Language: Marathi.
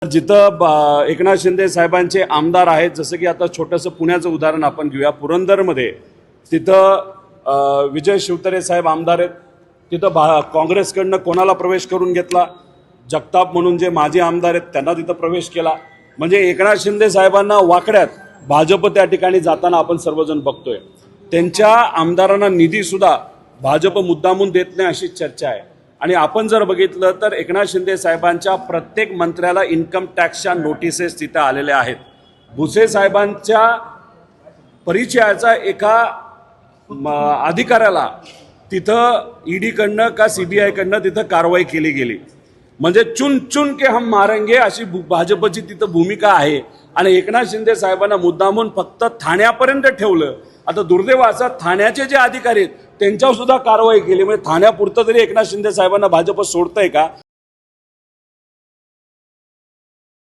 जिथं एकनाथ शिंदे साहेबांचे आमदार आहेत, जसं की आता छोटंसं पुण्याचं उदाहरण आपण घेऊया. पुरंदरमध्ये तिथं विजय शिवतारे साहेब आमदार आहेत. तिथं काँग्रेसकडनं कोणाला प्रवेश करून घेतला? जगताप म्हणून जे माजी आमदार आहेत त्यांना तिथं प्रवेश केला. म्हणजे एकनाथ शिंदे साहेबांना वाकड्यात भाजप त्या ठिकाणी जाताना आपण सर्वजण बघतोय. त्यांच्या आमदारांना निधीसुद्धा भाजप मुद्दामून देत नाही अशी चर्चा आहे. आणि आपण जर बघितलं तर एकनाथ शिंदे साहेबांच्या प्रत्येक मंत्र्याला इन्कम टॅक्सच्या नोटिसेस तिथं आलेल्या आहेत. भुसे साहेबांच्या परिचयाचा एका अधिकाऱ्याला तिथं ईडीकडनं का सीबीआय कडनं तिथं कारवाई केली गेली. म्हणजे चुन चुन के हम मारेंगे अशी भाजपची तिथं भूमिका आहे. आणि एकनाथ शिंदे साहेबांना मुद्दामून फक्त ठाण्यापर्यंत ठेवलं. आता दुर्दैव असा ठाण्याचे जे अधिकारी आहेत त्यांच्यावर सुद्धा कारवाई केली. म्हणजे ठाण्यापुरतं तरी एकनाथ शिंदे साहेबांना भाजप सोडतंय का?